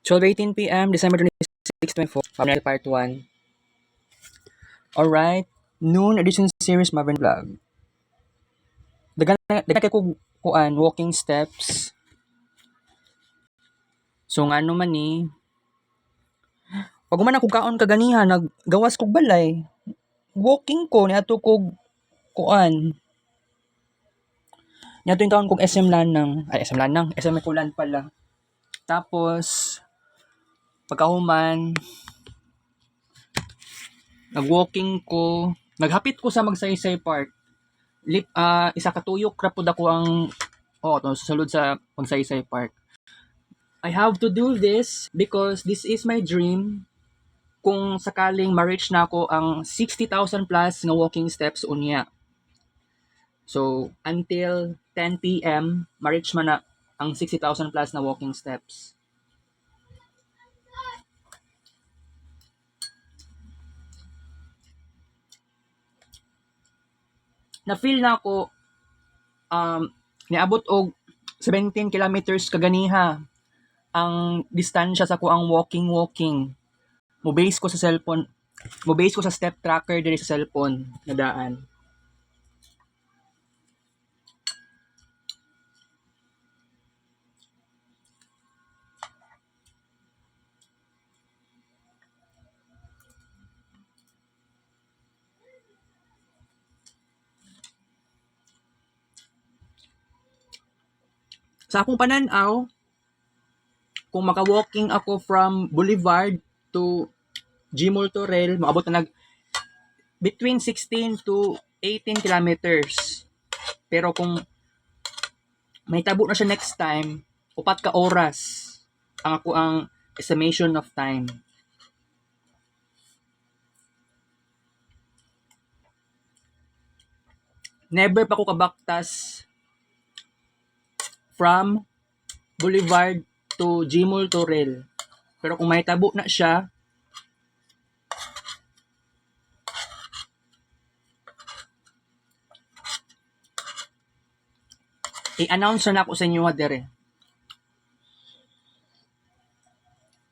12:18 p.m., December 26, 24, Family Part 1. Alright, noon edition series Marvin Vlog. Dagan kay ko kuan walking steps. So ngano man ni, pag man ako kaon kaganiha, naggawas kog balay. Walking ko niadto kog kuan. Niadto yung kaon kog SM Lanang, SM Kulan pala. Tapos pagkahuman, nag-walking ko, naghapit ko sa Magsaysay Park. Isa ka tuyok ra pud ako ang sulod sa Magsaysay Park. I have to do this because this is my dream. Kung sakaling ma-reach na ako ang 60,000 plus nga walking steps unya. So, until 10 p.m., ma-reach man na ang 60,000 plus na walking steps. Na-feel na ako niabot og 17 kilometers kaganiha ang distansya sa ko ang walking. Mo-base ko sa step tracker diri sa cellphone na daan. Sa akong pananaw, kung maka-walking ako from Boulevard to Gmall Torrel, maabot na between 16 to 18 kilometers. Pero kung may tabo na siya next time, 4 ka oras ang ako ang estimation of time. Never pa ko kabaktas from Boulevard to Gmall Torrel. Pero kung may tabo na siya, i-announce na ako sa inyo nga dire.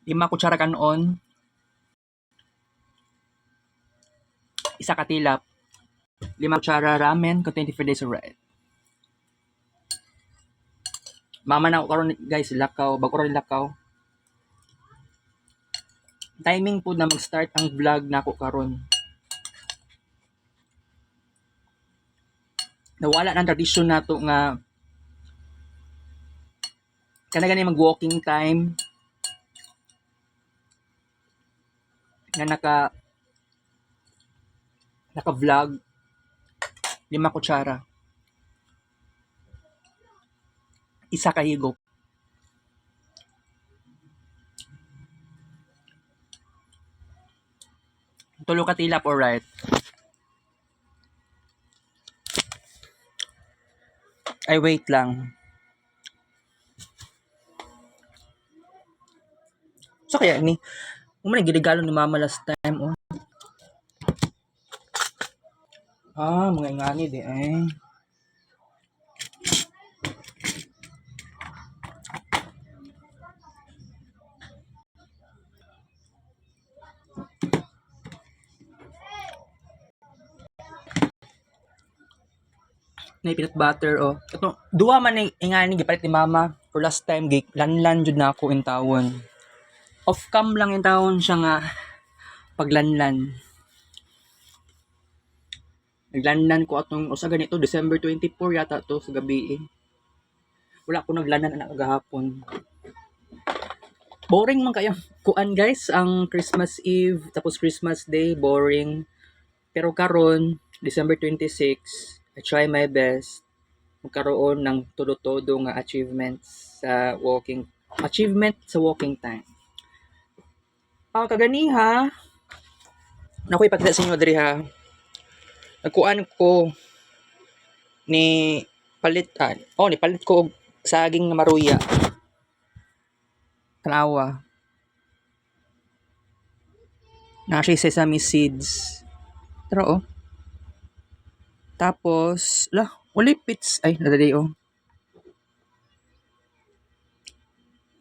5 kutsara kanon, 1 ka tilap, 5 kutsara ramen, contain for days alright. Mama na ako karon guys, bago rin lakaw. Timing po na mag-start ang vlog na ako karon. Nawala ng tradisyon nato nga kanagani mag-walking time nga naka-vlog 5 kutsara. 1 ka higop. Tulo ka tilap, alright. Ay, wait lang. So kaya ni, umana giligalo ni mama last time, oh. Mga ingani di eh. Na peanut butter, oh. Ito, duwa man ni ingani gipalit ni mama for last time lanlan jud na ako in tawon. Off cam lang in tawon siya nga paglanlan. Naglanlan ko atong usa ganito December 24 yata to sa gabi eh. Wala ko naglanlan anak gahapon. Boring man kayo kuan guys ang Christmas Eve tapos Christmas Day boring. Pero karon December 26 I try my best magkaroon ng todo-todo nga achievement sa walking time. Kaganiha nakoy ipakita sa inyo diri ha. Nagkuan ko ni palit ko og saging na maruya. Kanawa. Na siya sesame seeds. Pero oh. Tapos, ulipits. Ay, nadali oh.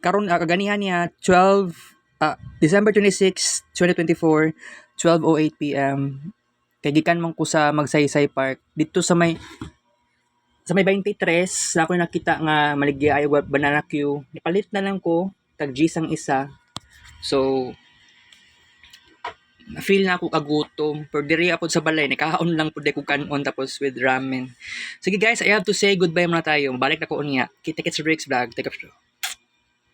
karon kaganihan niya 12 December 26, 2024, 12:08 p.m. Kay gikan man ko sa Magsaysay Park dito sa may 23 na ako nakita nga maligya ay banana queue. Nipalit na lang ko tag G's ang isa. So feel na ako kagutom. Pero diri apod sa balay, nakaon lang pud ko kanon tapos with ramen. Sige guys, I have to say goodbye muna tayo. Balik na ko unya. Kita-kits sa Bricks Vlog. Take a